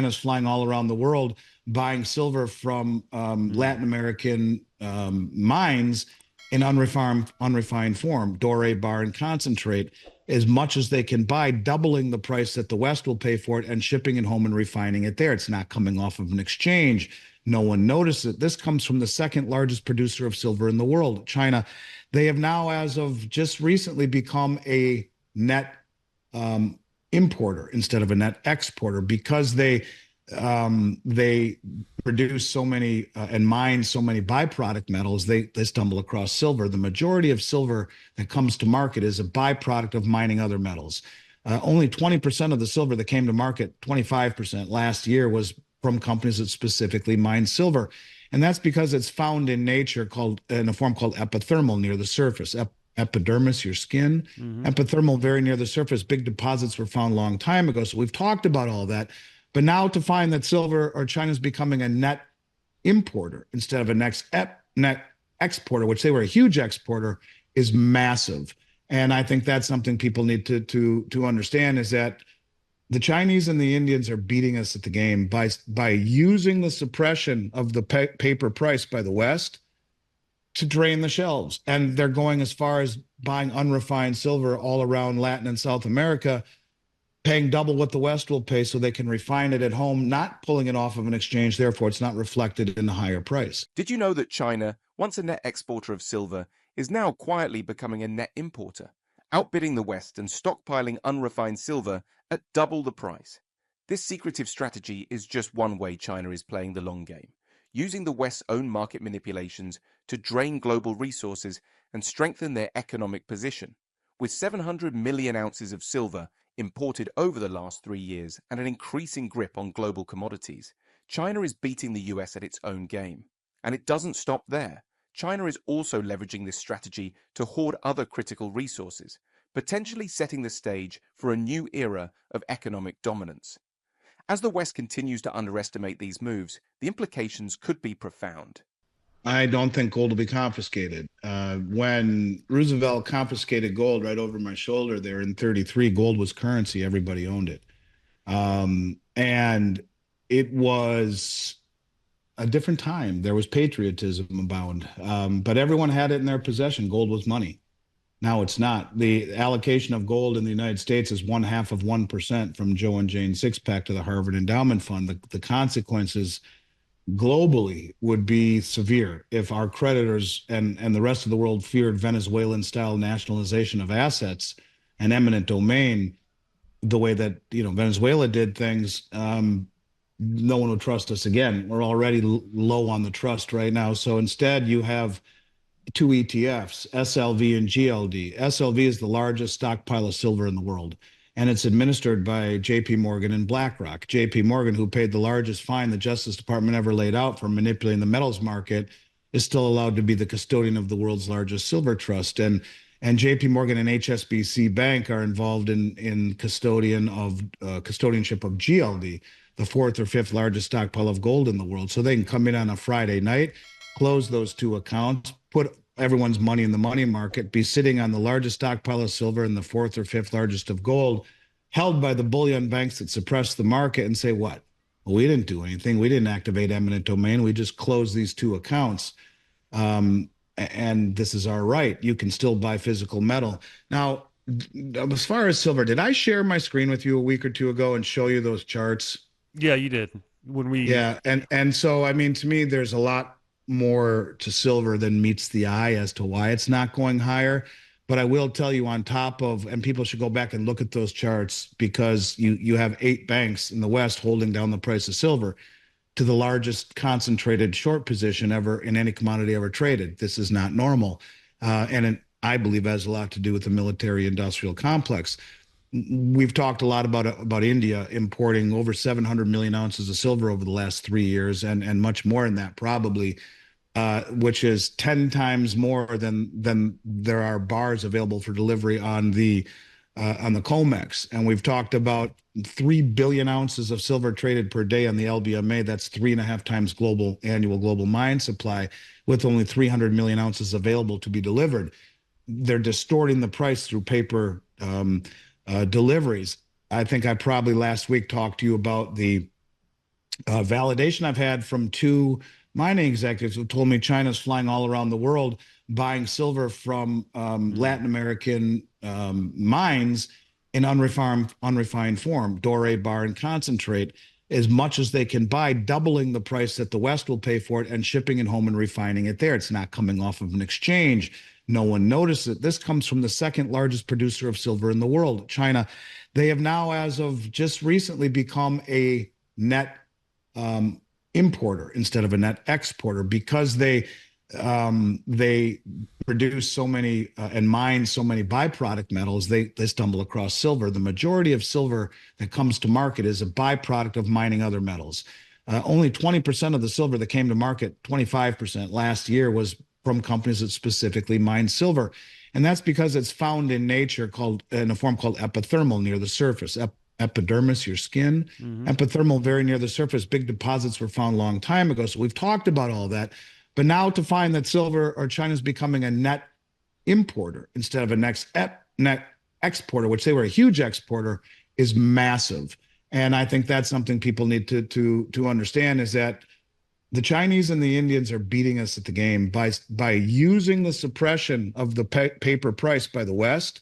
China's flying all around the world buying silver from Latin American mines in unrefined form, doré, bar, and concentrate, as much as they can buy, doubling the price that the West will pay for it and shipping it home and refining it there. It's not coming off of an exchange. No one noticed it. This comes from the second largest producer of silver in the world, China. They have now, as of just recently, become a net importer instead of a net exporter because they produce so many and mine so many byproduct metals. They stumble across silver. The majority of silver that comes to market is a byproduct of mining other metals. Only 20% of the silver that came to market, 25% last year, was from companies that specifically mine silver. And that's because it's found in nature in a form called epithermal near the surface. Epidermis, your skin, epithermal very near the surface. Big deposits were found a long time ago. So we've talked about all that. But now to find that silver or China's becoming a net importer instead of a net exporter, which they were a huge exporter, is massive. And I think that's something people need to understand, is that the Chinese and the Indians are beating us at the game by using the suppression of the paper price by the West to drain the shelves. And they're going as far as buying unrefined silver all around Latin and South America, paying double what the West will pay so they can refine it at home, not pulling it off of an exchange. Therefore, it's not reflected in the higher price. Did you know that China, once a net exporter of silver, is now quietly becoming a net importer, outbidding the West and stockpiling unrefined silver at double the price? This secretive strategy is just one way China is playing the long game, using the West's own market manipulations to drain global resources and strengthen their economic position. With 700 million ounces of silver imported over the last 3 years and an increasing grip on global commodities, China is beating the US at its own game. And it doesn't stop there. China is also leveraging this strategy to hoard other critical resources, potentially setting the stage for a new era of economic dominance. As the West continues to underestimate these moves, the implications could be profound. I don't think gold will be confiscated. When Roosevelt confiscated gold right over my shoulder there in 1933, gold was currency. Everybody owned it. And it was a different time. There was patriotism abound, but everyone had it in their possession. Gold was money. Now it's not. The allocation of gold in the United States is 0.5% from Joe and Jane Sixpack to the Harvard Endowment Fund. The consequences globally would be severe if our creditors and the rest of the world feared Venezuelan-style nationalization of assets and eminent domain the way that Venezuela did things. No one would trust us again. We're already low on the trust right now. So instead, you have two ETFs, SLV and GLD. SLV is the largest stockpile of silver in the world, and it's administered by JP Morgan and BlackRock. JP Morgan, who paid the largest fine the Justice Department ever laid out for manipulating the metals market, is still allowed to be the custodian of the world's largest silver trust. And JP Morgan and HSBC Bank are involved in custodianship of GLD, the fourth or fifth largest stockpile of gold in the world. So they can come in on a Friday night, close those two accounts, put everyone's money in the money market, be sitting on the largest stockpile of silver and the fourth or fifth largest of gold, held by the bullion banks that suppress the market, and say, what? Well, we didn't do anything. We didn't activate eminent domain. We just closed these two accounts. And this is our right. You can still buy physical metal. Now, as far as silver, did I share my screen with you a week or two ago and show you those charts? Yeah, you did. Yeah, and so, I mean, to me, there's a lot more to silver than meets the eye as to why it's not going higher. But I will tell you, on top of, and people should go back and look at those charts, because you have 8 banks in the West holding down the price of silver to the largest concentrated short position ever in any commodity ever traded. This is not normal. I believe has a lot to do with the military industrial complex. We've talked a lot about India importing over 700 million ounces of silver over the last 3 years, and much more than that probably, which is 10 times more than there are bars available for delivery on the COMEX. And we've talked about 3 billion ounces of silver traded per day on the LBMA. That's 3.5 times annual global mine supply, with only 300 million ounces available to be delivered. They're distorting the price through paper deliveries. I think I probably last week talked to you about the validation I've had from two mining executives who told me China's flying all around the world buying silver from Mm. Latin American mines in unrefined form, doré, bar, and concentrate, as much as they can buy, doubling the price that the West will pay for it and shipping it home and refining it there. It's not coming off of an exchange. No one noticed it. This comes from the second largest producer of silver in the world, China. They have now, as of just recently, become a net um, importer instead of a net exporter because they produce so many and mine so many byproduct metals. They stumble across silver. The majority of silver that comes to market is a byproduct of mining other metals. Only 20% of the silver that came to market, 25% last year, was from companies that specifically mine silver. And that's because it's found in nature called in a form called epithermal near the surface. Epidermis, your skin, Hmm. epithermal very near the surface. Big deposits were found a long time ago. So we've talked about all that. But now to find that silver or China's becoming a net importer instead of a net exporter, which they were a huge exporter, is massive. And I think that's something people need to understand is that the Chinese and the Indians are beating us at the game by using the suppression of the paper price by the West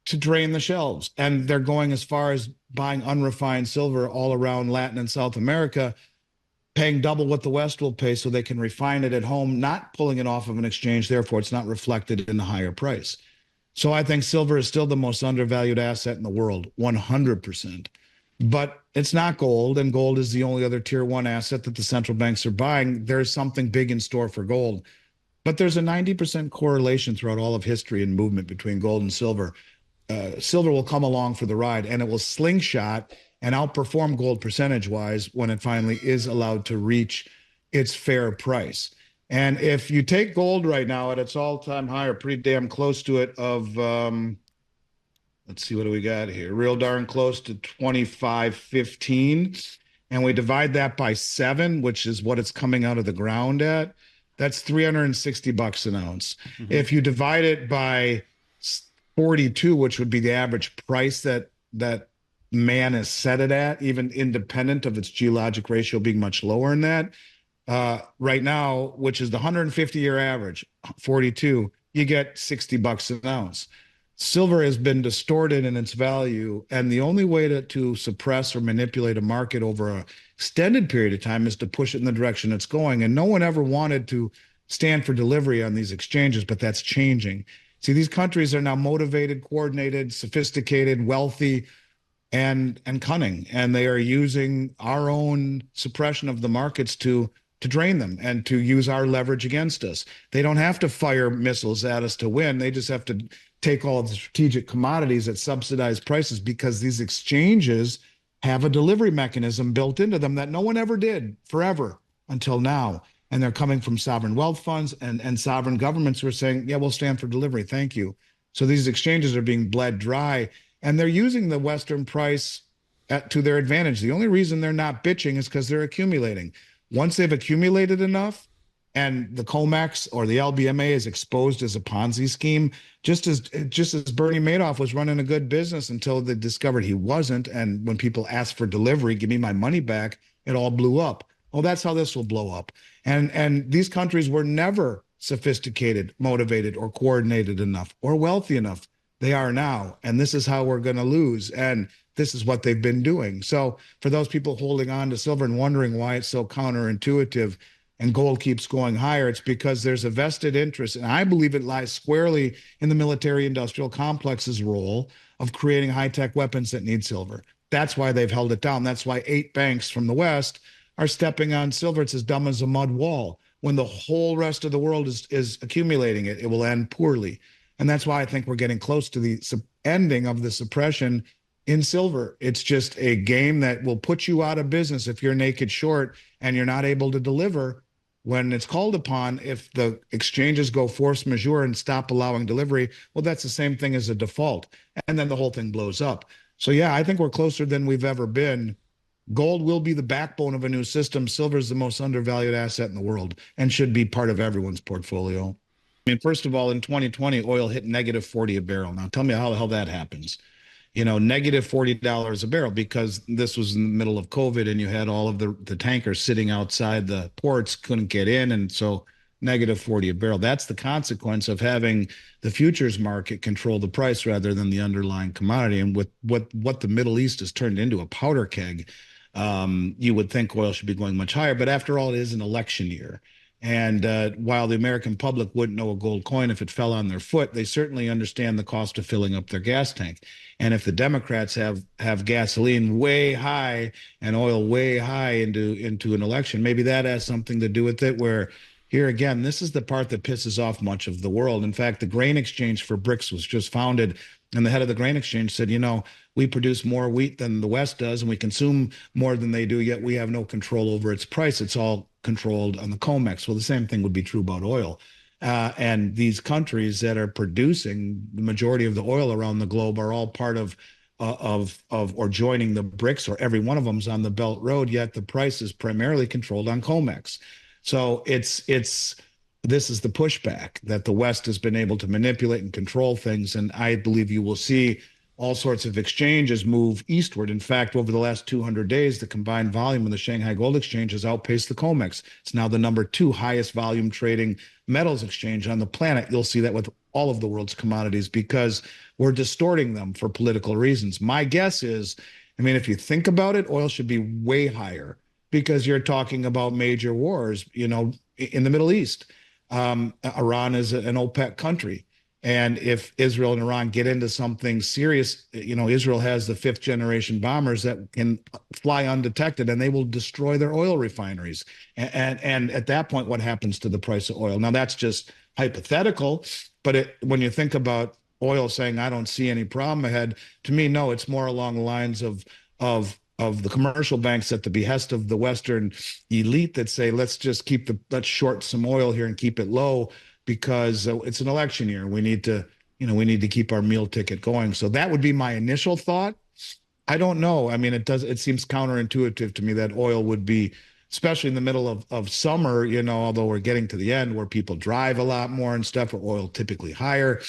to drain the shelves. And they're going as far as buying unrefined silver all around Latin and South America, paying double what the West will pay so they can refine it at home, not pulling it off of an exchange. Therefore, it's not reflected in the higher price. So I think silver is still the most undervalued asset in the world, 100%. But it's not gold, and gold is the only other tier one asset that the central banks are buying. There's something big in store for gold. But there's a 90% correlation throughout all of history and movement between gold and silver. Silver will come along for the ride and it will slingshot and outperform gold percentage wise when it finally is allowed to reach its fair price. And if you take gold right now at its all-time high or pretty damn close to it of let's see, what do we got here? Real darn close to 25.15. And we divide that by seven, which is what it's coming out of the ground at. That's $360 an ounce. Hmm. If you divide it by 42, which would be the average price that man has set it at, even independent of its geologic ratio being much lower than that, right now, which is the 150-year average, 42, you get $60 an ounce. Silver has been distorted in its value, and the only way to suppress or manipulate a market over an extended period of time is to push it in the direction it's going. And no one ever wanted to stand for delivery on these exchanges, but that's changing. See, these countries are now motivated, coordinated, sophisticated, wealthy, and cunning, and they are using our own suppression of the markets to drain them and to use our leverage against us. They don't have to fire missiles at us to win. They just have to take all of the strategic commodities at subsidized prices because these exchanges have a delivery mechanism built into them that no one ever did forever until now. And they're coming from sovereign wealth funds and sovereign governments who are saying, yeah, we'll stand for delivery. Thank you. So these exchanges are being bled dry and they're using the Western price to their advantage. The only reason they're not bitching is because they're accumulating. Once they've accumulated enough and the COMEX or the LBMA is exposed as a Ponzi scheme, just as Bernie Madoff was running a good business until they discovered he wasn't. And when people asked for delivery, give me my money back, it all blew up. Well, that's how this will blow up. And these countries were never sophisticated, motivated, or coordinated enough or wealthy enough. They are now. And this is how we're going to lose. And this is what they've been doing. So for those people holding on to silver and wondering why it's so counterintuitive and gold keeps going higher, it's because there's a vested interest. And I believe it lies squarely in the military industrial complex's role of creating high-tech weapons that need silver. That's why they've held it down. That's why 8 banks from the West are stepping on silver. It's as dumb as a mud wall. When the whole rest of the world is accumulating it, it will end poorly. And that's why I think we're getting close to the ending of the suppression in silver. It's just a game that will put you out of business if you're naked short and you're not able to deliver when it's called upon. If the exchanges go force majeure and stop allowing delivery, well, that's the same thing as a default. And then the whole thing blows up. So, yeah, I think we're closer than we've ever been. Gold will be the backbone of a new system. Silver is the most undervalued asset in the world and should be part of everyone's portfolio. I mean, first of all, in 2020, oil hit negative 40 a barrel. Now, tell me how the hell that happens. negative $40 a barrel because this was in the middle of COVID and you had all of the tankers sitting outside the ports, couldn't get in. And so negative 40 a barrel. That's the consequence of having the futures market control the price rather than the underlying commodity. And with what the Middle East has turned into a powder keg, you would think oil should be going much higher. But after all, it is an election year. And while the American public wouldn't know a gold coin if it fell on their foot, they certainly understand the cost of filling up their gas tank. And if the Democrats have gasoline way high and oil way high into an election, maybe that has something to do with it. Where here again, this is the part that pisses off much of the world. In fact, the grain exchange for BRICS was just founded, and the head of the grain exchange said, we produce more wheat than the West does, and we consume more than they do, yet we have no control over its price. It's all controlled on the COMEX. Well, the same thing would be true about oil. And these countries that are producing the majority of the oil around the globe are all part of or joining the BRICS, or every one of them's on the Belt Road. Yet the price is primarily controlled on COMEX. So this is the pushback that the West has been able to manipulate and control things. And I believe you will see all sorts of exchanges move eastward. In fact, over the last 200 days, the combined volume of the Shanghai Gold Exchange has outpaced the COMEX. It's now the number 2 highest volume trading metals exchange on the planet. You'll see that with all of the world's commodities because we're distorting them for political reasons. My guess is, if you think about it, oil should be way higher because you're talking about major wars, in the Middle East. Iran is an OPEC country. And if Israel and Iran get into something serious, Israel has the 5th generation bombers that can fly undetected and they will destroy their oil refineries. And at that point, what happens to the price of oil? Now, that's just hypothetical, but when you think about oil saying, I don't see any problem ahead, to me, no, it's more along the lines of the commercial banks at the behest of the Western elite that say, let's short some oil here and keep it low because it's an election year. We need to keep our meal ticket going. So that would be my initial thought. I don't know. It seems counterintuitive to me that oil would be, especially in the middle of summer, although we're getting to the end where people drive a lot more and stuff, where oil typically higher.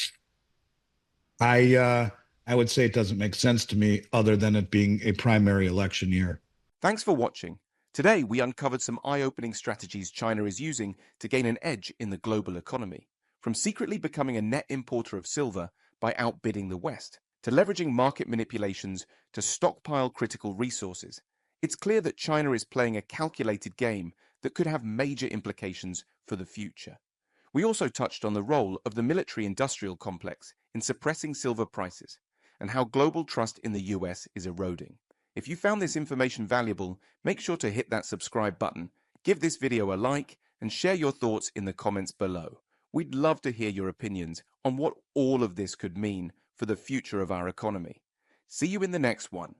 I would say it doesn't make sense to me other than it being a primary election year. Thanks for watching. Today, we uncovered some eye-opening strategies China is using to gain an edge in the global economy, from secretly becoming a net importer of silver by outbidding the West, to leveraging market manipulations to stockpile critical resources. It's clear that China is playing a calculated game that could have major implications for the future. We also touched on the role of the military-industrial complex in suppressing silver prices and how global trust in the US is eroding. If you found this information valuable, make sure to hit that subscribe button, give this video a like, and share your thoughts in the comments below. We'd love to hear your opinions on what all of this could mean for the future of our economy. See you in the next one.